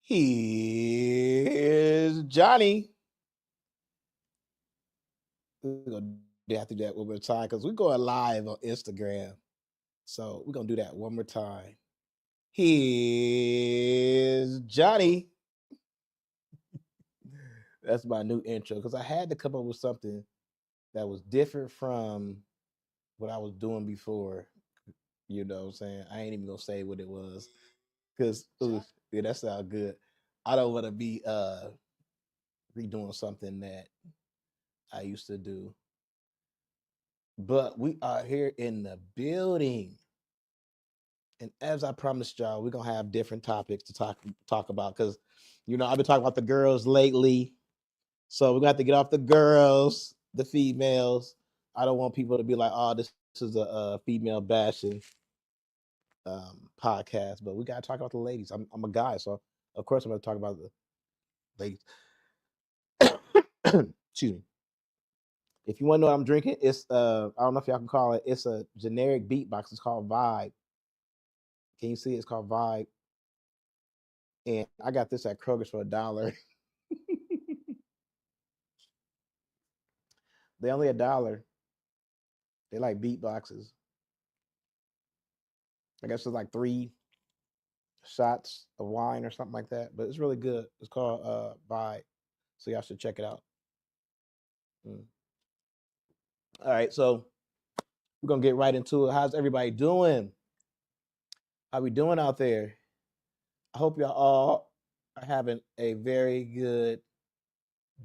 Here's Johnny. We're gonna have to do that one more time because we're going live on Instagram. So we're gonna do that one more time. Here's Johnny. That's my new intro because I had to come up with something that was different from what I was doing before. You know what I'm saying? I ain't even gonna say what it was because yeah, that sounds good. I don't want to be redoing something that I used to do. But we are here in the building. And as I promised y'all, we're gonna have different topics to talk about because I've been talking about the girls lately. So we're gonna have to get off the girls, the females. I don't want people to be like, oh, this is a female bashing podcast, but we gotta talk about the ladies. I'm a guy, so of course I'm gonna talk about the ladies. Excuse me. If you want to know what I'm drinking, it's I don't know if y'all can call it. It's a generic beatbox. It's called Vibe. Can you see it? It's called Vibe, and I got this at Kroger's for $1. They only $1. They like beatboxes. I guess it's like 3 shots of wine or something like that, but it's really good. It's called Vibe, so y'all should check it out. Mm. All right, so we're gonna get right into it. How's everybody doing? How we doing out there? I hope y'all all are having a very good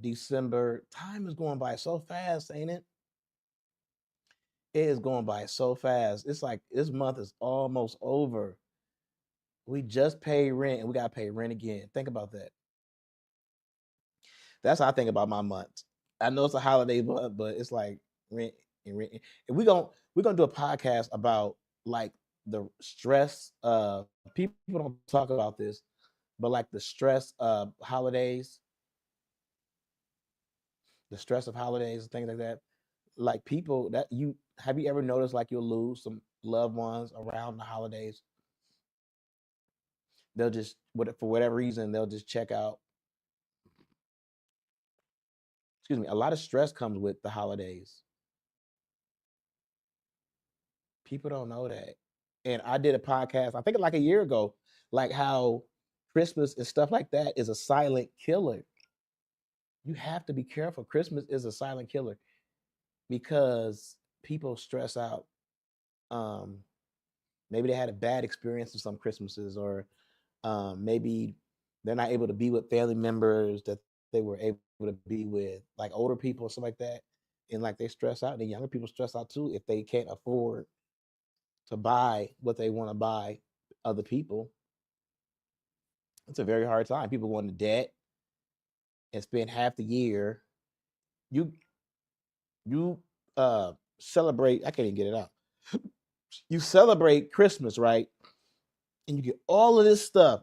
December. Time is going by so fast, ain't it? It is going by so fast. It's like this month is almost over. We just paid rent and we gotta pay rent again. Think about that. That's how I think about my month. I know it's a holiday month, but it's like rent and rent. And we're gonna do a podcast about like the stress. People don't talk about this, but like the stress of holidays and things like that. Like people that you have you ever noticed like you'll lose some loved ones around the holidays? They'll just for whatever reason they'll just check out. Excuse me. A lot of stress comes with the holidays. People don't know that. And I did a podcast, I think like a year ago, like how Christmas and stuff like that is a silent killer. You have to be careful. Christmas is a silent killer because people stress out. Um, Maybe they had a bad experience with some Christmases, or maybe they're not able to be with family members that they were able to be with, like older people, stuff like that. And like they stress out, and the younger people stress out too if they can't afford to buy what they want to buy other people. It's a very hard time. People go into debt and spend half the year. You you celebrate. I can't even get it out. You celebrate Christmas, right? And you get all of this stuff.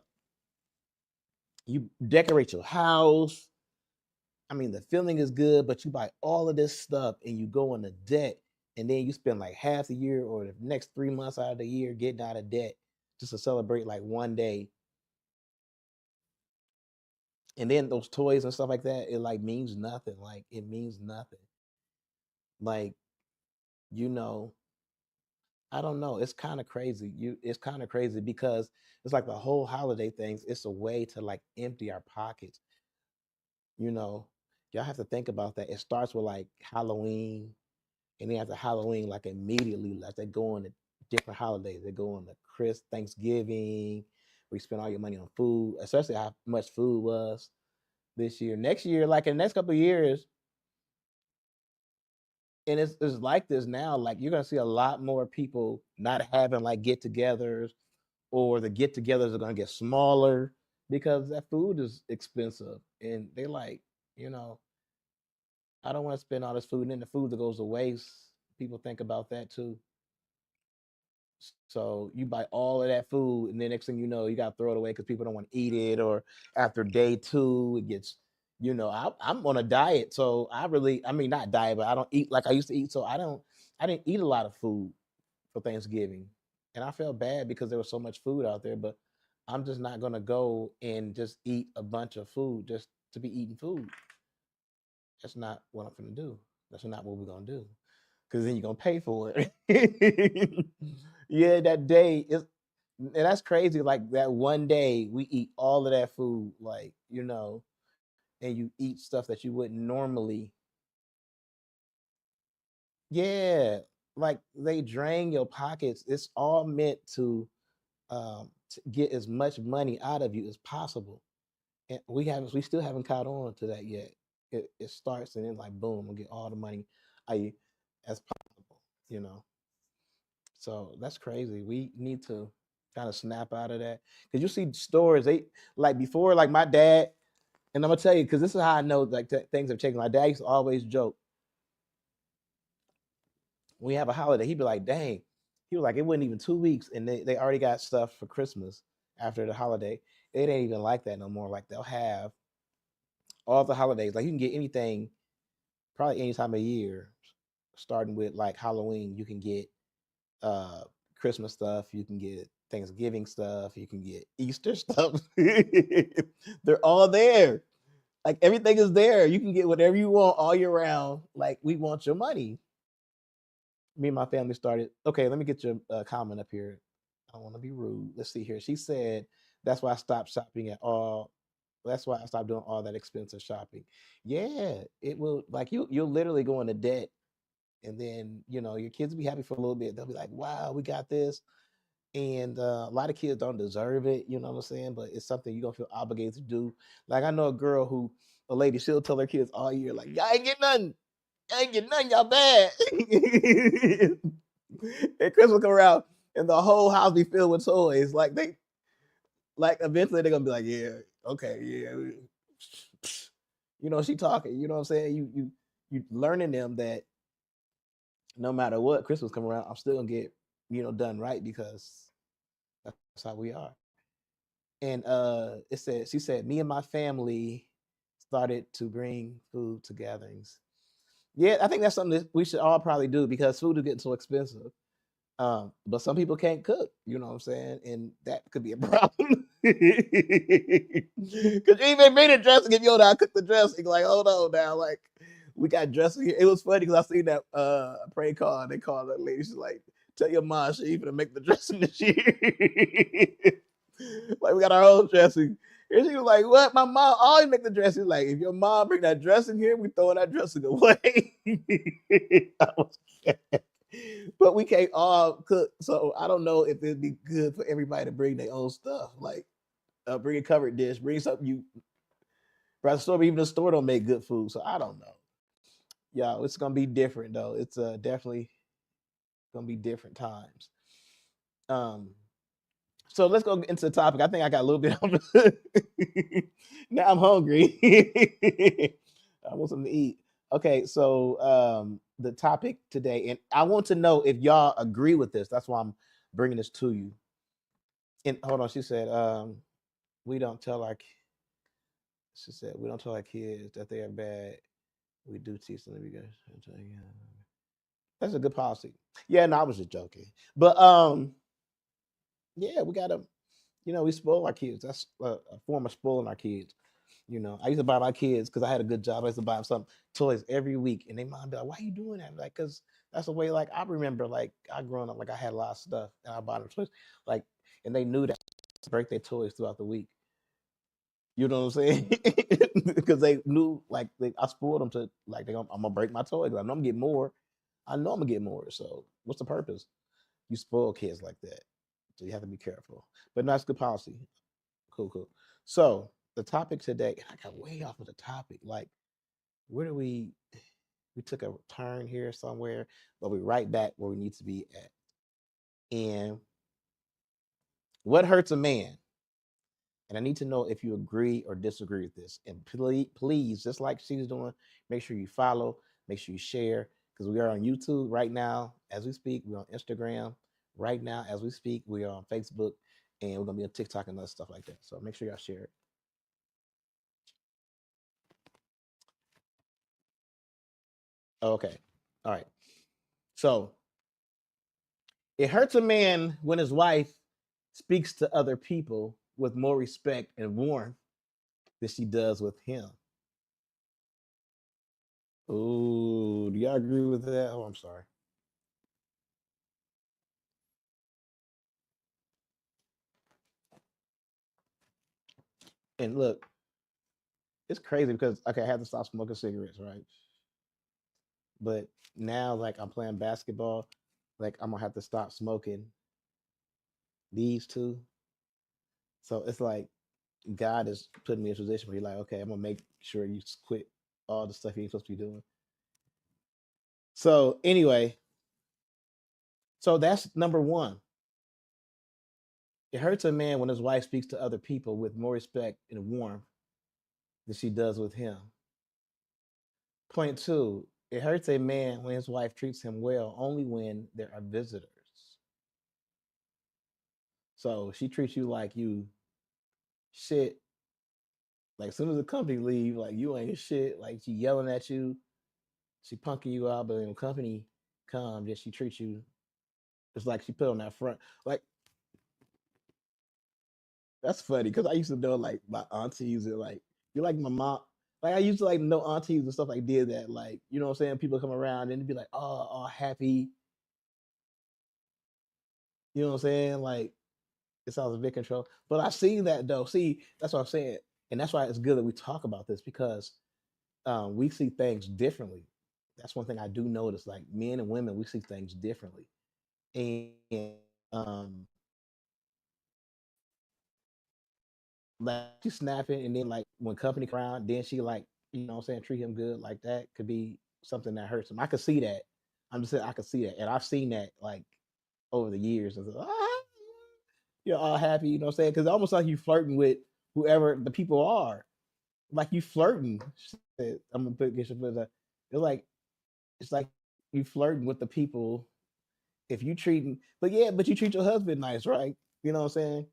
You decorate your house. I mean, the feeling is good, but you buy all of this stuff and you go into debt, and then you spend like half the year or the next 3 months out of the year getting out of debt just to celebrate like one day. And then those toys and stuff like that, it like means nothing. Like it means nothing. Like, you know, I don't know. It's kind of crazy. It's kind of crazy because it's like the whole holiday things. It's a way to like empty our pockets. You know, y'all have to think about that. It starts with like Halloween, and then after Halloween, like immediately, like they go on to different holidays. They go on to Thanksgiving, where you spend all your money on food, especially how much food was this year. Next year, like in the next couple of years, and it's like this now. Like you're gonna see a lot more people not having like get-togethers, or the get-togethers are gonna get smaller because that food is expensive, and they like, you know, I don't want to spend all this food, and then the food that goes to waste. People think about that too. So you buy all of that food, and then next thing you know, you got to throw it away because people don't want to eat it. Or after day two, it gets, I'm on a diet, so I mean, not diet, but I don't eat like I used to eat. So I didn't eat a lot of food for Thanksgiving, and I felt bad because there was so much food out there. But I'm just not gonna go and just eat a bunch of food just to be eating food. That's not what I'm gonna do. That's not what we're gonna do. Because then you're gonna pay for it. Yeah, that day is, and that's crazy. Like that one day we eat all of that food, like and you eat stuff that you wouldn't normally. Yeah, like they drain your pockets. It's all meant to get as much money out of you as possible. And we still haven't caught on to that yet. It starts and then like boom, we'll get all the money I as possible, you know. So that's crazy. We need to kind of snap out of that. Cause you see stores, they like before, like my dad, and I'm gonna tell you, because this is how I know like things have changed. My dad used to always joke when we have a holiday, he'd be like, dang, he was like, it wasn't even 2 weeks, and they already got stuff for Christmas after the holiday. It ain't even like that no more. Like they'll have all the holidays. Like you can get anything probably any time of year, starting with like Halloween. You can get uh Christmas stuff, you can get Thanksgiving stuff, you can get Easter stuff. They're all there. Like everything is there. You can get whatever you want all year round. Like we want your money. Me and my family started. Okay, let me get your comment up here. I don't want to be rude. Let's see here. She said that's why I stopped shopping at all. That's why I stopped doing all that expensive shopping. Yeah, it will like you'll literally go into debt, and then your kids will be happy for a little bit. They'll be like, "Wow, we got this," and a lot of kids don't deserve it. You know what I'm saying? But it's something you're gonna feel obligated to do. Like I know a lady, she'll tell her kids all year, like, "Y'all ain't get nothing. Y'all ain't get nothing. Y'all bad." And Christmas come around, and the whole house be filled with toys. Like eventually they're gonna be like, "Yeah, okay, yeah." She talking. You know what I'm saying? You learning them that no matter what Christmas come around, I'm still gonna get done right because that's how we are. And she said, me and my family started to bring food to gatherings. Yeah, I think that's something that we should all probably do because food is getting so expensive. But some people can't cook, you know what I'm saying? And that could be a problem. Because you even made a dressing if you know how to cook the dressing. Like, hold on now, like we got dressing here. It was funny because I seen that prank call and they called that lady. She's like, tell your mom she even make the dressing this year. Like we got our own dressing. And she was like, what? My mom always make the dressing. Like, if your mom bring that dressing here, we throwing that dressing away. I was but we can't all cook, so I don't know if it'd be good for everybody to bring their own stuff. Like, bring a covered dish, bring something you. But the store, even the store don't make good food, so I don't know. Yeah, it's gonna be different though. It's definitely gonna be different times. Um, so let's go into the topic. I think I got a little bit of now I'm hungry. I want something to eat. Okay, so the topic today, and I want to know if y'all agree with this. That's why I'm bringing this to you. And hold on, she said, we don't tell our. She said we don't tell our kids that they are bad. We do teach them to be good. That's a good policy. Yeah, no, I was just joking. But yeah, we gotta, we spoil our kids. That's a form of spoiling our kids. I used to buy my kids because I had a good job. I used to buy them some toys every week, and they mom be like, "Why are you doing that?" Like, because that's the way. Like, I remember, like, I growing up, like, I had a lot of stuff, and I bought them toys, like, and they knew that birthday toys throughout the week. You know what I'm saying? Because they knew, like, I spoiled them to, like, I'm gonna break my toys. I know I'm gonna get more. I know I'm gonna get more. So, what's the purpose? You spoil kids like that, so you have to be careful. But no, that's good policy. Cool, cool. So the topic today, I got way off of the topic. Like, where do we took a turn here somewhere, but we right back where we need to be at. And what hurts a man? And I need to know if you agree or disagree with this. And please, just like she's doing, make sure you follow, make sure you share, because we are on YouTube right now as we speak. We're on Instagram right now as we speak. We are on Facebook, and we're gonna be on TikTok and other stuff like that. So make sure y'all share it. Okay. All right. So It hurts a man when his wife speaks to other people with more respect and warmth than she does with him. Oh, do y'all agree with that? Oh, I'm sorry. And look, it's crazy because okay, I had to stop smoking cigarettes, right? But now, like I'm playing basketball, like I'm gonna have to stop smoking these two. So it's like God is putting me in a position where He's like, okay, I'm gonna make sure you quit all the stuff you ain't supposed to be doing. So anyway, so that's number one. It hurts a man when his wife speaks to other people with more respect and warmth than she does with him. Point two, it hurts a man when his wife treats him well only when there are visitors. So she treats you like you shit. Like as soon as the company leave, like you ain't shit. Like she yelling at you, she punking you out, but when company come, then she treats you. It's like she put on that front. Like that's funny because I used to know like my aunties and like you like my mom. Like I used to like know aunties and stuff like did that. Like you know what I'm saying. People come around and they'd be like, oh, happy. You know what I'm saying? Like it sounds a bit control. But I seen that though. See, that's what I'm saying, and that's why it's good that we talk about this because we see things differently. That's one thing I do notice. Like men and women, we see things differently, and um, like she snapping, and then like when company come around, then she like you know what I'm saying treat him good like that could be something that hurts him. I could see that. I'm just saying I could see that, and I've seen that like over the years. And so, you're all happy, you know what I'm saying? Because it's almost like you flirting with whoever the people are. Like you flirting. Shit, I'm gonna put get your foot up. It's like it's like you flirting with the people if you treating but yeah, but you treat your husband nice, right? You know what I'm saying?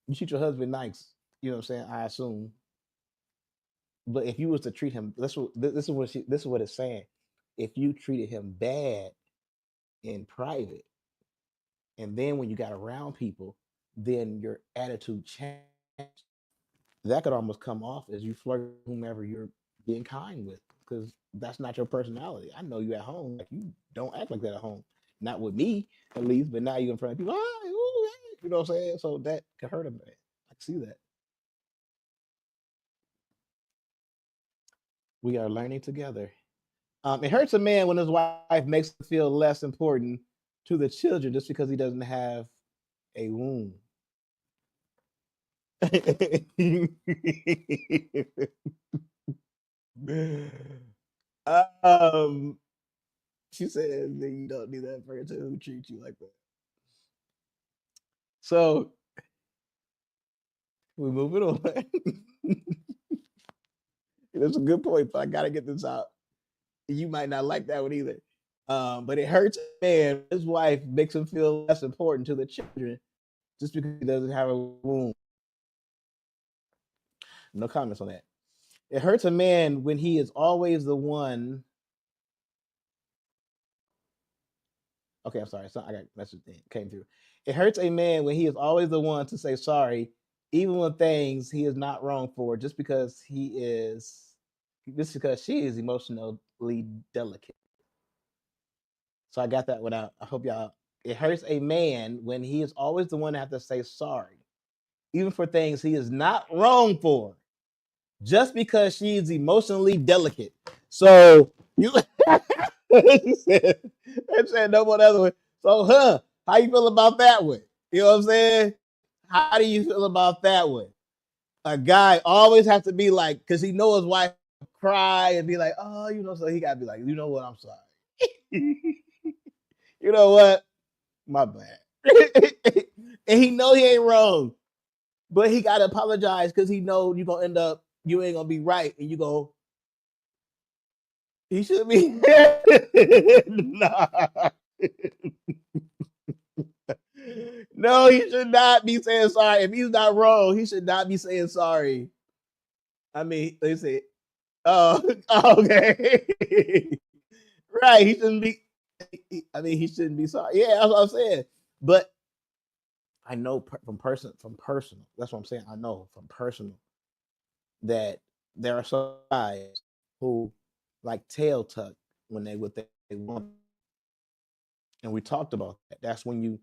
You treat your husband nice, you know what I'm saying, I assume. But if you was to treat him this is what it's saying. If you treated him bad in private and then when you got around people, then your attitude changed. That could almost come off as you flirt with whomever you're being kind with because that's not your personality. I know you at home, like you don't act like that at home. Not with me, at least, but now you in front of people. "Hi, ooh, hey," you know what I'm saying? So that could hurt a man. I can see that. We are learning together. It hurts a man when his wife makes him feel less important to the children just because he doesn't have a womb. um, she said that you don't need that person who treats you like that. So we moving on. That's a good point, but I gotta get this out. You might not like that one either. But it hurts a man. His wife makes him feel less important to the children just because he doesn't have a womb. No comments on that. It hurts a man when he is always the one. Okay, I'm sorry. So I got message thing came through. It hurts a man when he is always the one to say sorry, even when things he is not wrong for, just because she is emotionally delicate. So I got that one out. I hope y'all. It hurts a man when he is always the one to have to say sorry, even for things he is not wrong for, just because she is emotionally delicate. So you said, said no one other way. So, how you feel about that one? You know what I'm saying? How do you feel about that one? A guy always has to be like, because he knows his wife cry and be like, oh, you know, so he gotta be like, you know what, I'm sorry. You know what? My bad. And he know he ain't wrong, but he gotta apologize because he know you gonna end up, you ain't gonna be right, and you go, he should be. Nah. No, he should not be saying sorry. If he's not wrong, he should not be saying sorry. I mean, they say, oh, okay. Right. He shouldn't be. I mean, he shouldn't be sorry. Yeah, that's what I'm saying. But I know from personal. That's what I'm saying. I know from personal that there are some guys who like tail tuck when they with their woman, and we talked about that. That's when you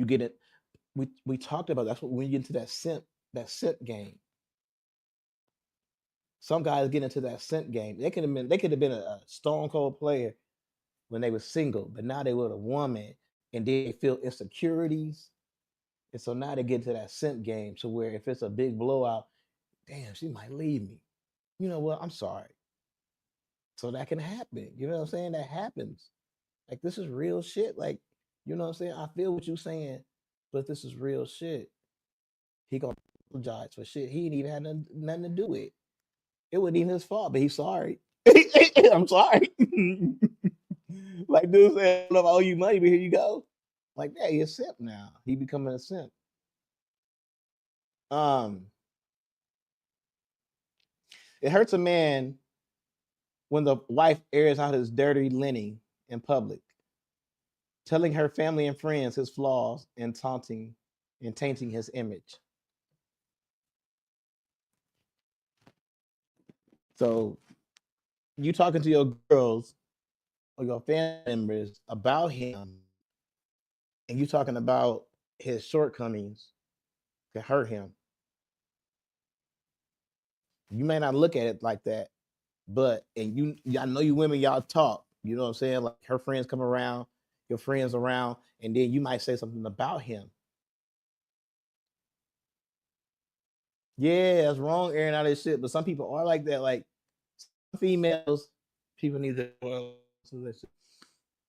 get it. We talked about that's when you get into that scent game. Some guys get into that scent game. They could have been a stone cold player when they were single, but now they with a woman and they feel insecurities. And so now they get into that scent game to where if it's a big blowout, damn, she might leave me. You know what? I'm sorry. So that can happen. You know what I'm saying? That happens. Like this is real shit. Like, you know what I'm saying? I feel what you're saying, but this is real shit. He gonna apologize for shit he ain't even had nothing to do with. It wasn't even his fault, but he's sorry. I'm sorry. Like dude said, I owe you money, but here you go. Like, yeah, he's a simp now. He becoming a simp. Um, it hurts a man when the wife airs out his dirty linen in public, telling her family and friends his flaws and tainting his image. So you talking to your girls or your family members about him, and you talking about his shortcomings to hurt him. You may not look at it like that, but and I know you women, y'all talk. You know what I'm saying? Like her friends come around, your friends around, and then you might say something about him. Yeah, that's wrong, airing out his shit. But some people are like that. Like some females, people need to. Well,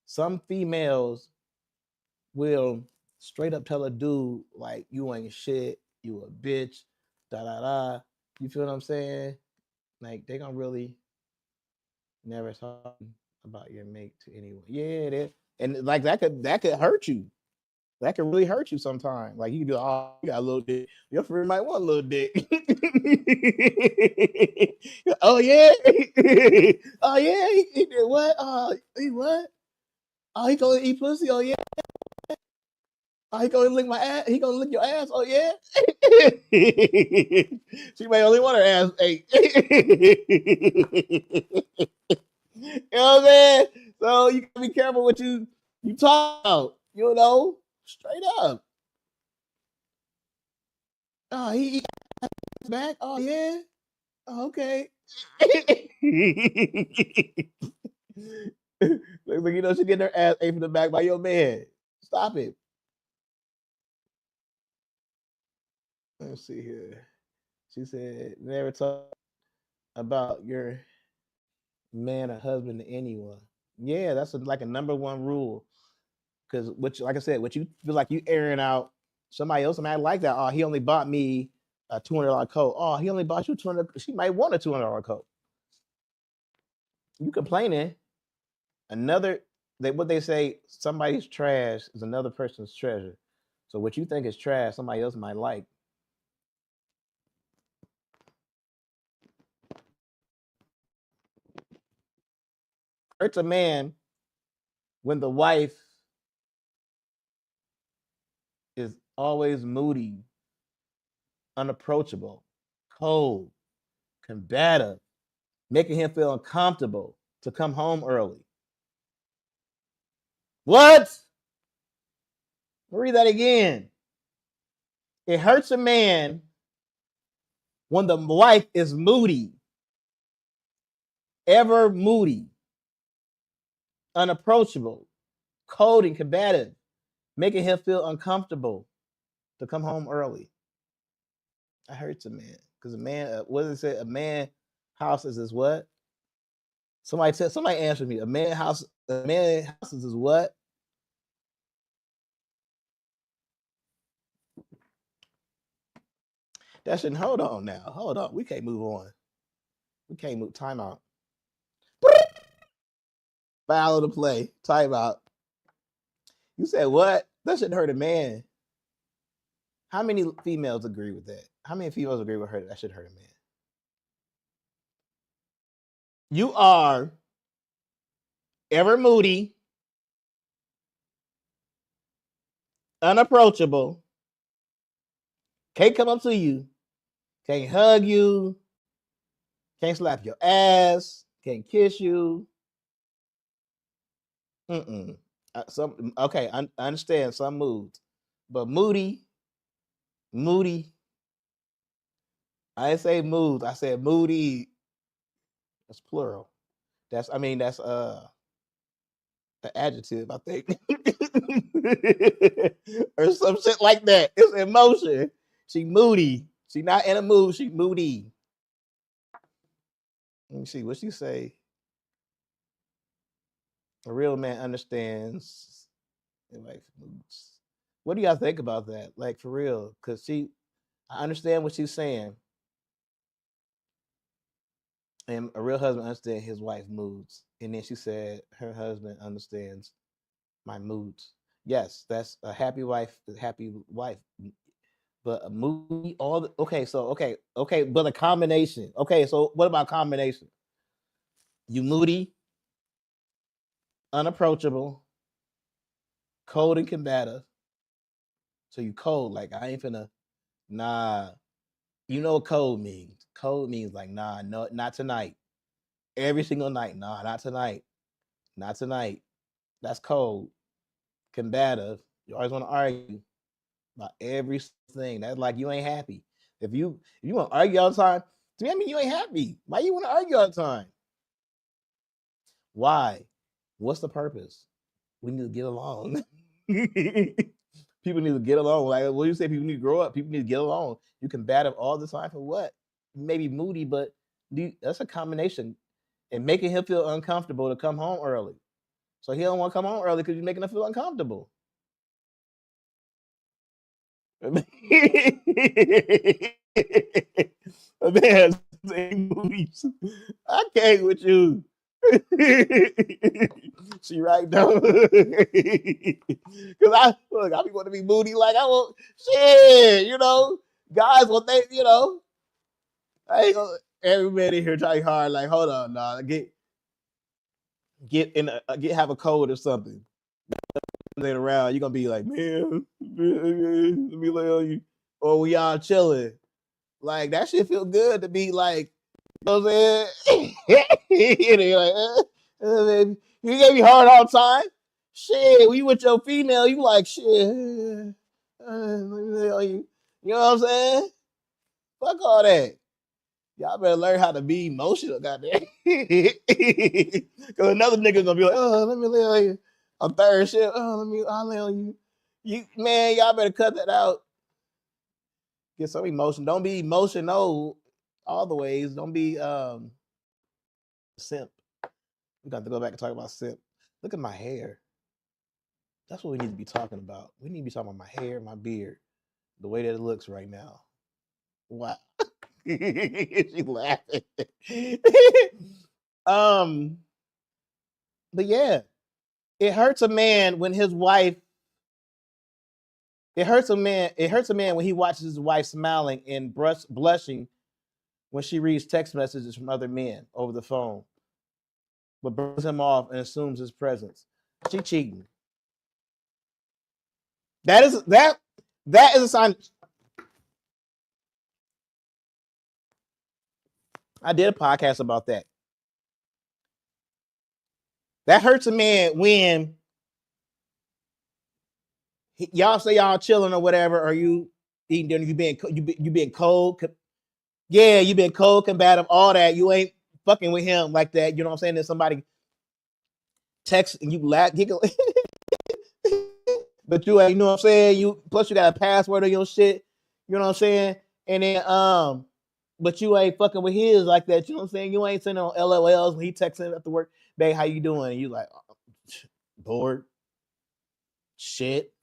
some females will straight up tell a dude like you ain't shit, you a bitch, da da da. You feel what I'm saying? Like they gonna really never talk about your mate to anyone. Yeah, and like that could hurt you. That can really hurt you sometimes. Like you can be like, oh, you got a little dick. Your friend might want a little dick. Oh yeah. Oh yeah. He did what? He what? Oh, he gonna eat pussy. Oh yeah. Oh, he gonna lick my ass. He gonna lick your ass. Oh yeah. She may only want her ass ate. You know what I'm saying? So you gotta be careful what you talk about. You know, straight up. Oh, he back. Oh yeah. Oh, okay. Looks like she getting her ass ate from the back by your man. Stop it. Let's see here. She said, never talk about your man or husband to anyone. Yeah, that's like a number one rule. Because like I said, what you feel like you airing out somebody else, might like that. Oh, he only bought me a $200 coat. Oh, he only bought you 200. She might want a $200 coat. You complaining. Another what they say, somebody's trash is another person's treasure. So what you think is trash, somebody else might like. Hurts a man when the wife is always moody, unapproachable, cold, combative, making him feel uncomfortable to come home early. What? Read that again. It hurts a man when the wife is moody, ever moody, unapproachable, cold, and combative, making him feel uncomfortable to come home early. That hurts a man because a man, what does it say? A man house is what? Somebody answered me. A man houses is what? That shouldn't. Hold on now. Hold on. We can't move on. We can't move. Time out. Foul of the play. Time out. You said what? That shouldn't hurt a man. How many females agree with that? How many females agree with her that should hurt a man? You are ever moody, unapproachable, can't come up to you, can't hug you, can't slap your ass, can't kiss you. I understand some moods, but moody. I didn't say moods. I said moody. That's plural. That's an adjective, I think, or some shit like that. It's emotion. She moody. She not in a mood. She moody. Let me see what she say. A real man understands like moods. What do y'all think about that? Like for real? Because I understand what she's saying, and a real husband understands his wife's moods. And then she said her husband understands my moods. Yes, that's a happy wife. But a movie, okay, but a combination. Okay, so what about combination? You moody, unapproachable, cold and combative. So you cold, like I ain't finna, nah. You know what cold means? Cold means like nah, no, not tonight. Every single night, nah, not tonight, not tonight. That's cold. Combative. You always want to argue about everything. That's like you ain't happy. If you want to argue all the time, to me, I mean you ain't happy. Why you want to argue all the time? Why? What's the purpose? We need to get along. People need to get along. Like what do you say? People need to grow up. People need to get along. You combative all the time for what? Maybe moody, but that's a combination. And making him feel uncomfortable to come home early. So he don't want to come home early because you're making him feel uncomfortable. A man saying movies. I can't with you. She right though. Cause I be want to be moody like I want shit, guys want they, I ain't gonna everybody here trying hard, like, hold on, nah, have a cold or something. Later around, you're gonna be like, man, let me lay on you. Or we all chilling. Like that shit feel good to be like, you know what I'm saying? Like, baby, you gave me hard all the time. Shit, when you with your female, you like shit. Let me lay on you. You know what I'm saying? Fuck all that. Y'all better learn how to be emotional, goddamn. Cause another nigga gonna be like, oh, let me lay on you. A third shit, I'll lay on you. Man, y'all better cut that out. Get some emotion. Don't be emotional all the ways. Don't be simp. We got to go back and talk about simp. Look at my hair. That's what we need to be talking about. We need to be talking about my hair, my beard, the way that it looks right now. Wow. She's laughing. But yeah, it hurts a man when his wife. It hurts a man when he watches his wife smiling and blushing when she reads text messages from other men over the phone, but burns him off and assumes his presence. She cheating. That is a sign. I did a podcast about that. That hurts a man when y'all say y'all chilling or whatever, or you eating dinner, you being cold. Yeah, you been cold, combative, all that. You ain't fucking with him like that. You know what I'm saying? Then somebody text and you laugh, giggle. But you ain't, you know what I'm saying? You got a password on your shit. You know what I'm saying? And then but you ain't fucking with his like that. You know what I'm saying? You ain't sending on LOLs when he texting after work. Babe, how you doing? And you like, bored. Shit.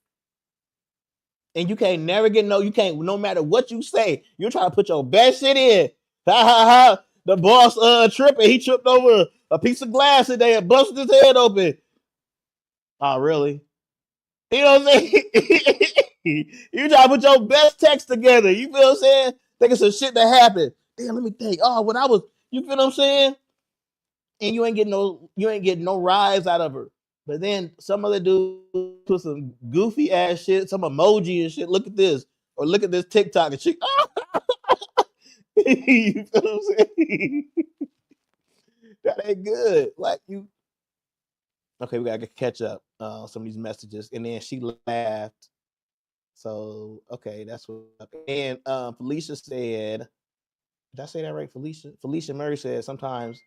And you can't never get no matter what you say, you're trying to put your best shit in. Ha ha ha. The boss tripping. He tripped over a piece of glass today and busted his head open. Oh, really? You know what I'm saying? You try to put your best text together. You feel what I'm saying? Thinking some shit that happened. Damn, let me think. Oh, when I was, you feel what I'm saying? and you ain't getting no rise out of her. But then some other dude put some goofy ass shit, some emoji and shit. Look at this, or look at this TikTok and shit. You feel what I'm saying? That ain't good. Like you. Okay, we gotta catch up some of these messages, and then she laughed. So okay, that's what. And Felicia said, "Did I say that right?" Felicia Murray said sometimes.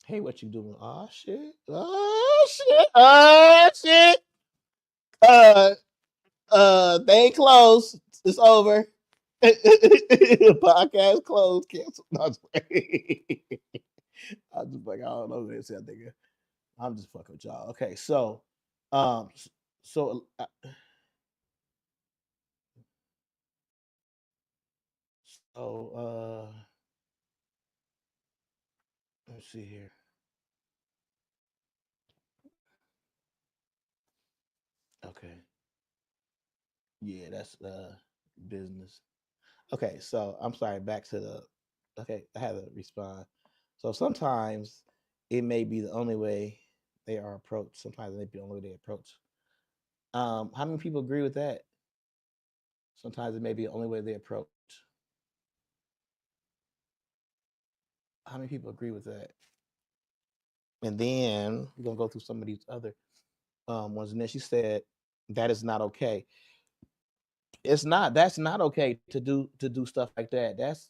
Hey, what you doing? Oh shit! Oh shit! Oh shit! Uh, they ain't closed. It's over. Podcast closed. Cancel. No, I'm just like, I don't know what they said, nigga. I'm just fucking with y'all. Okay, um, so, so, let's see here. Okay, yeah, that's business. Okay, so I'm sorry. Back to the. Okay, I had to respond. So sometimes it may be the only way they are approached. Sometimes it may be the only way they approach. How many people agree with that? Sometimes it may be the only way they approach. How many people agree with that? And then we're gonna go through some of these other ones. And then she said that is not okay. It's not. That's not okay to do stuff like that. That's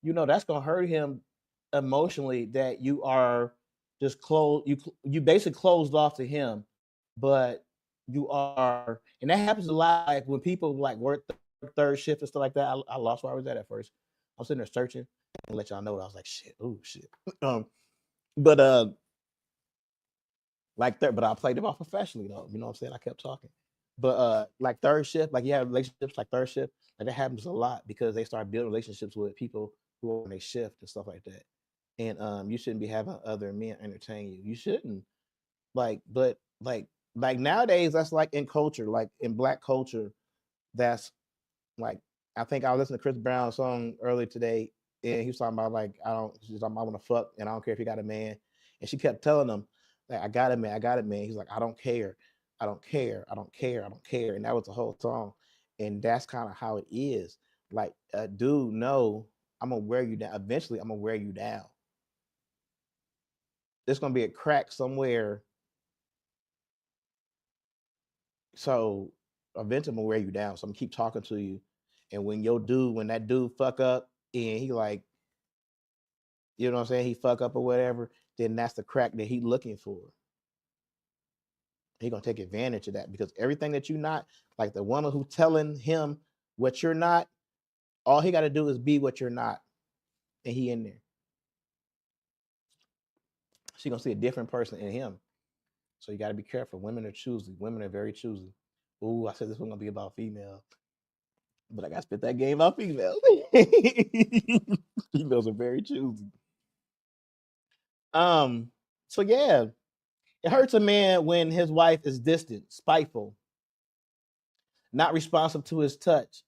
gonna hurt him emotionally. That you are just closed. You basically closed off to him, but you are, and that happens a lot. Like when people like work third shift and stuff like that. I lost where I was at first. I was sitting there searching and let y'all know what I was like. Shit. Oh shit. Um, but like that, but I played them off professionally though. You know what I'm saying? I kept talking. But like third shift, like you have relationships like third shift, like that happens a lot because they start building relationships with people who are on a shift and stuff like that. And you shouldn't be having other men entertain you. You shouldn't. But like nowadays, that's like in culture, like in black culture, that's like I think I was listening to Chris Brown's song earlier today, and he was talking about like she's talking about I want to fuck, and I don't care if you got a man, and she kept telling him like I got a man, I got a man. He's like I don't care, I don't care, I don't care, I don't care, and that was the whole song, and that's kind of how it is. Like, dude, no, I'm gonna wear you down. Eventually, I'm gonna wear you down. There's gonna be a crack somewhere, so eventually I'm gonna wear you down. So I'm gonna keep talking to you, and when that dude fuck up, and he like you know what I'm saying, he fuck up or whatever, then that's the crack that he looking for. He gonna take advantage of that because everything that you not, like the woman who telling him what you're not, all he got to do is be what you're not, and he in there. She gonna see a different person in him. So you got to be careful. Women are choosy. Women are very choosy. Ooh, I said this one gonna be about females, but I got to spit that game about females. Females are very choosy. Um. So yeah, it hurts a man when his wife is distant, spiteful, not responsive to his touch,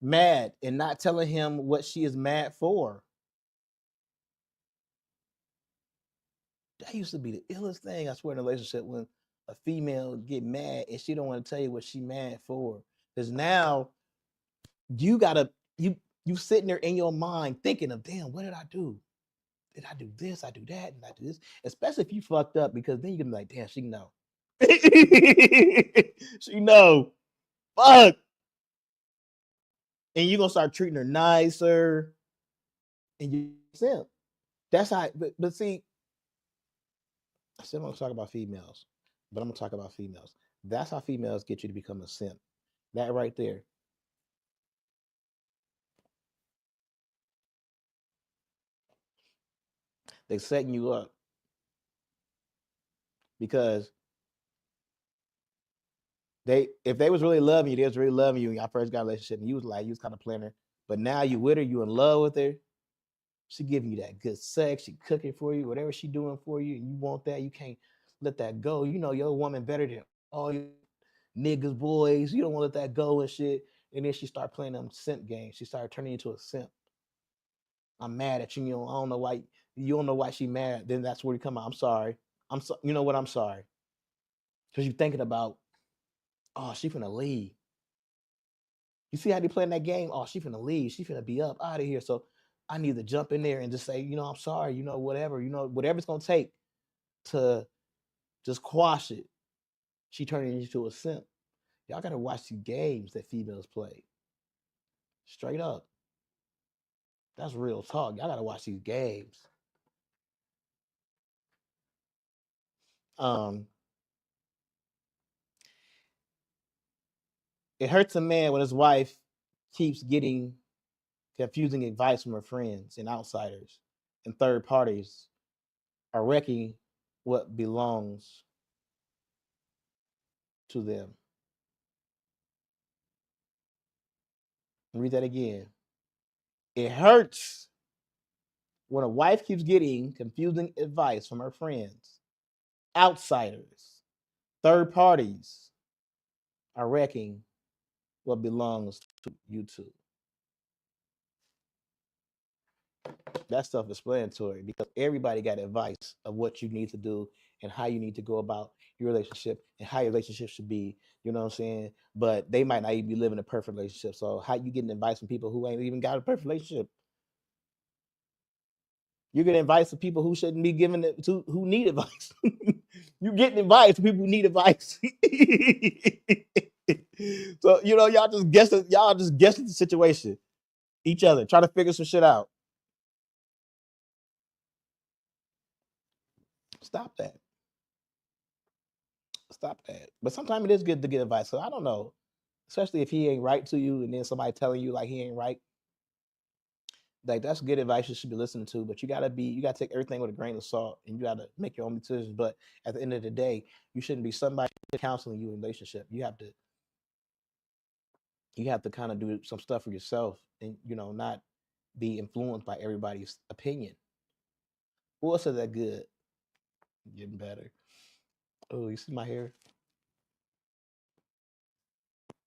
mad, and not telling him what she is mad for. That used to be the illest thing I swear in a relationship when a female get mad and she don't want to tell you what she mad for. Because now you gotta you sitting there in your mind thinking of damn, what did I do? Did I do this? I do that, and I do this. Especially if you fucked up, because then you can be like, damn, she know. She know. Fuck. And you're gonna start treating her nicer and you simp. That's how but see, I said I'm gonna talk about females, but I'm gonna talk about females. That's how females get you to become a simp. That right there. They setting you up because they if they was really loving you, they was really loving you and y'all first got a relationship and you was like you was kind of playing her, but now you with her, you in love with her. She giving you that good sex, she cooking for you, whatever she doing for you, and you want that, you can't let that go. You know your woman better than all you niggas, boys. You don't want to let that go and shit. And then she start playing them simp games. She started turning into a simp. I'm mad at you. You know, I don't know why you don't know why she mad. Then that's where you come out. I'm sorry. I'm so you know what? I'm sorry. Because you're thinking about, oh, she finna leave. You see how they playing that game? Oh, she finna leave. She finna be up out of here. So I need to jump in there and just say, I'm sorry, whatever it's gonna take to just quash it. She turning into a simp. Y'all gotta watch the games that females play. Straight up. That's real talk. Y'all gotta watch these games. Um, it hurts a man when his wife keeps getting confusing advice from her friends and outsiders and third parties are wrecking what belongs to them. Read that again. It hurts when a wife keeps getting confusing advice from her friends, outsiders, third parties are wrecking what belongs to you two. That's self-explanatory because everybody got advice of what you need to do and how you need to go about your relationship and how your relationship should be. You know what I'm saying? But they might not even be living a perfect relationship. So how you getting advice from people who ain't even got a perfect relationship? You're getting advice from people who shouldn't be giving it to who need advice. You getting advice from people who need advice. So y'all just guessing the situation. Each other, try to figure some shit out. Stop that. Stop that. But sometimes it is good to get advice. So I don't know, especially if he ain't right to you, and then somebody telling you like he ain't right. Like that's good advice you should be listening to. But you gotta take everything with a grain of salt, and you gotta make your own decisions. But at the end of the day, you shouldn't be somebody counseling you in a relationship. You have to kind of do some stuff for yourself, and not be influenced by everybody's opinion. Who else is that good? Getting better. Oh, you see my hair?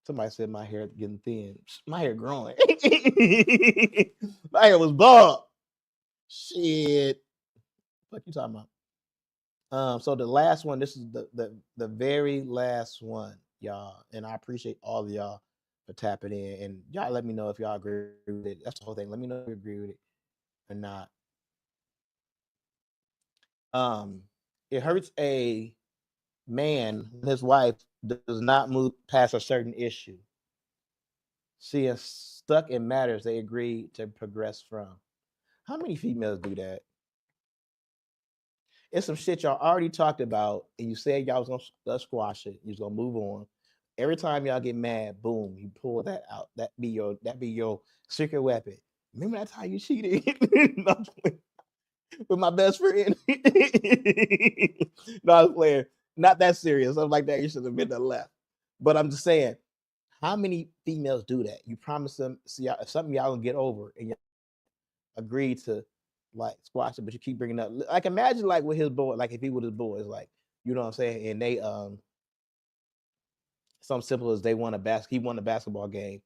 Somebody said my hair getting thin. My hair growing. My hair was bald. Shit. What you talking about? So the last one, this is the very last one, y'all. And I appreciate all of y'all for tapping in. And y'all let me know if y'all agree with it. That's the whole thing. Let me know if you agree with it or not. Um, it hurts a man when his wife does not move past a certain issue. Seeing stuck in matters they agree to progress from. How many females do that? It's some shit y'all already talked about, and you said y'all was gonna squash it. You was gonna move on. Every time y'all get mad, boom, you pull that out. That be your secret weapon. Remember that time you cheated with my best friend? No, I was playing. Not that serious. Something like that. You should have been to the left. But I'm just saying, how many females do that? You promise them, see, something y'all gonna get over, and agree to like squash it, but you keep bringing up. Like imagine like with his boy, like if he with his boys, like you know what I'm saying, and they something simple as he won a basketball game,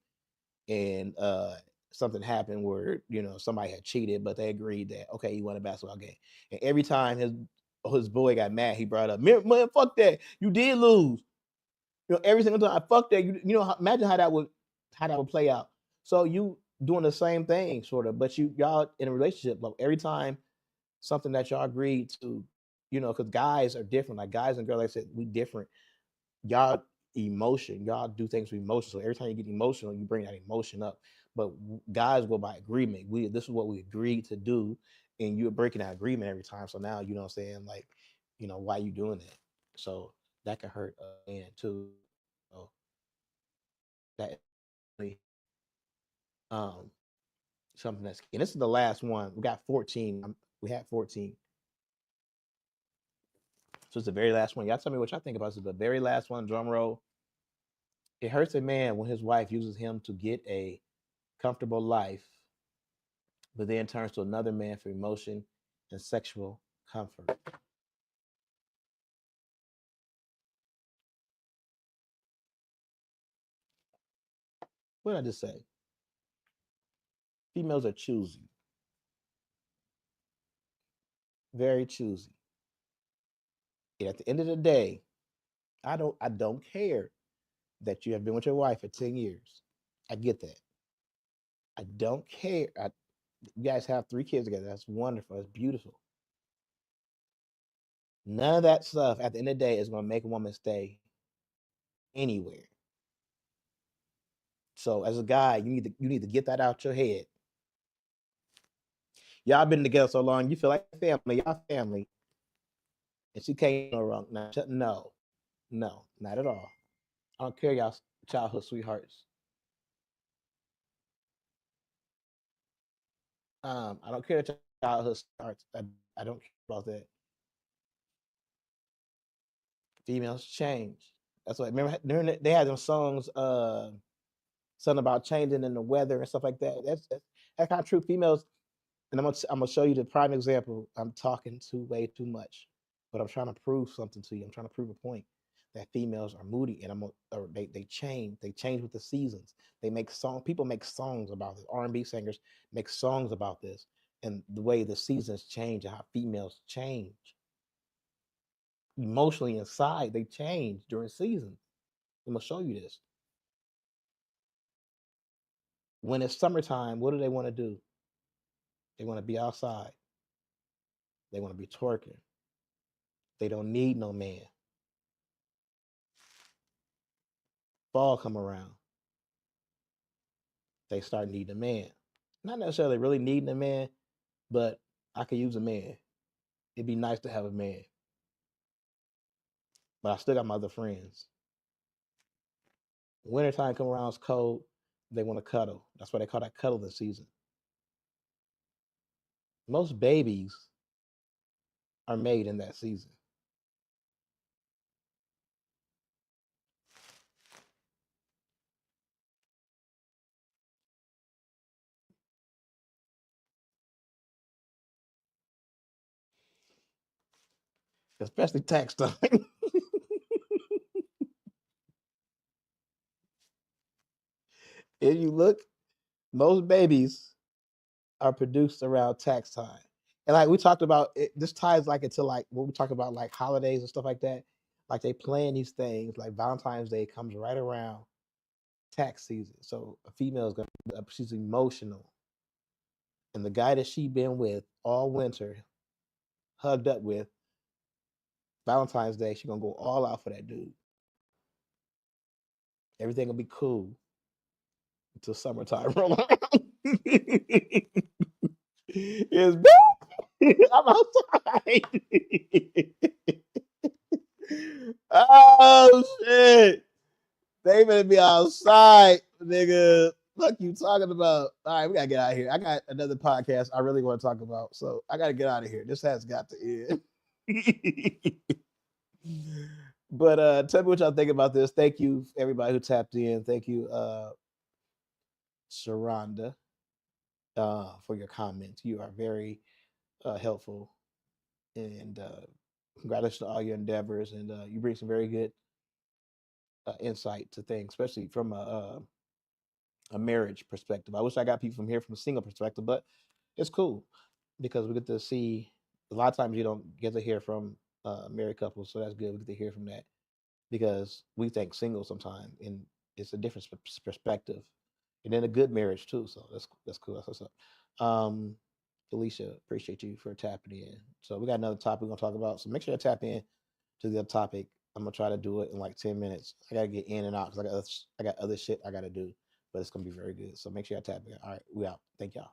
and something happened where somebody had cheated, but they agreed that okay, he won a basketball game, and every time his boy got mad, he brought up, man, fuck that, you did lose. Every single time, fuck that. Imagine how that would play out. So you doing the same thing, sort of, but y'all in a relationship. Like every time something that y'all agreed to, because guys are different. Like guys and girls, like I said, we different. Y'all y'all do things with emotion. So every time you get emotional, you bring that emotion up. But guys go by agreement. This is what we agreed to do, and you're breaking that agreement every time. So now you know what I'm saying, like, why you doing that? So that can hurt a man too. So that um something that's key. And this is the last one. We got 14. We had 14. So it's the very last one. Y'all tell me what y'all think about this. The very last one, drum roll. It hurts a man when his wife uses him to get a comfortable life, but then turns to another man for emotion and sexual comfort. What did I just say? Females are choosy. very choosy. And at the end of the day, I don't care that you have been with your wife for 10 years. I get that. I don't care. You guys have 3 kids together. That's wonderful. That's beautiful. None of that stuff at the end of the day is going to make a woman stay anywhere. So as a guy, you need to get that out your head. Y'all been together so long, you feel like family. Y'all family, and she can't no wrong. No, no, not at all. I don't care, y'all childhood sweethearts. I don't care that childhood sweethearts. I don't care about that. Females change. That's what. Remember, they had them songs, something about changing in the weather and stuff like that. That's kind of true. Females, and I'm gonna show you the prime example. I'm talking too way too much, but I'm trying to prove something to you. I'm trying to prove a point that females are moody, and or they change. They change with the seasons. They make song. People make songs about this. R&B singers make songs about this, and the way the seasons change and how females change emotionally inside. They change during seasons. I'm gonna show you this. When it's summertime, what do they want to do? They want to be outside. They want to be twerking. They don't need no man. Fall come around, they start needing a man. Not necessarily really needing a man, but I could use a man. It'd be nice to have a man, but I still got my other friends. Wintertime come around, it's cold. They want to cuddle. That's why they call that cuddling season. Most babies are made in that season, especially tax time. If you look, most babies are produced around tax time. And like we talked about, this ties like into like when we talk about like holidays and stuff like that. Like they plan these things. Like Valentine's Day comes right around tax season. So a female is gonna she's emotional, and the guy that she been with all winter, hugged up with, Valentine's Day, she gonna go all out for that dude. Everything will be cool until summertime roll around. It's back. I'm outside. Oh shit! They better be outside, nigga. Fuck you talking about? All right, we gotta get out of here. I got another podcast I really want to talk about, so I gotta get out of here. This has got to end. But tell me what y'all think about this. Thank you, everybody who tapped in. Thank you, Sharonda, for your comments. You are very helpful, and congratulations to all your endeavors. And you bring some very good insight to things, especially from a marriage perspective. I wish I got people from here from a single perspective, but it's cool because we get to see. A lot of times you don't get to hear from married couples, so that's good. We get to hear from that because we think single sometimes, and it's a different perspective, and then a good marriage too. So that's cool. That's what's up. Felicia, appreciate you for tapping in. So we got another topic we're gonna talk about. So make sure to tap in to the other topic. I'm gonna try to do it in like 10 minutes. I gotta get in and out because I got other shit I gotta do, but it's gonna be very good. So make sure I tap in. All right, we out. Thank y'all.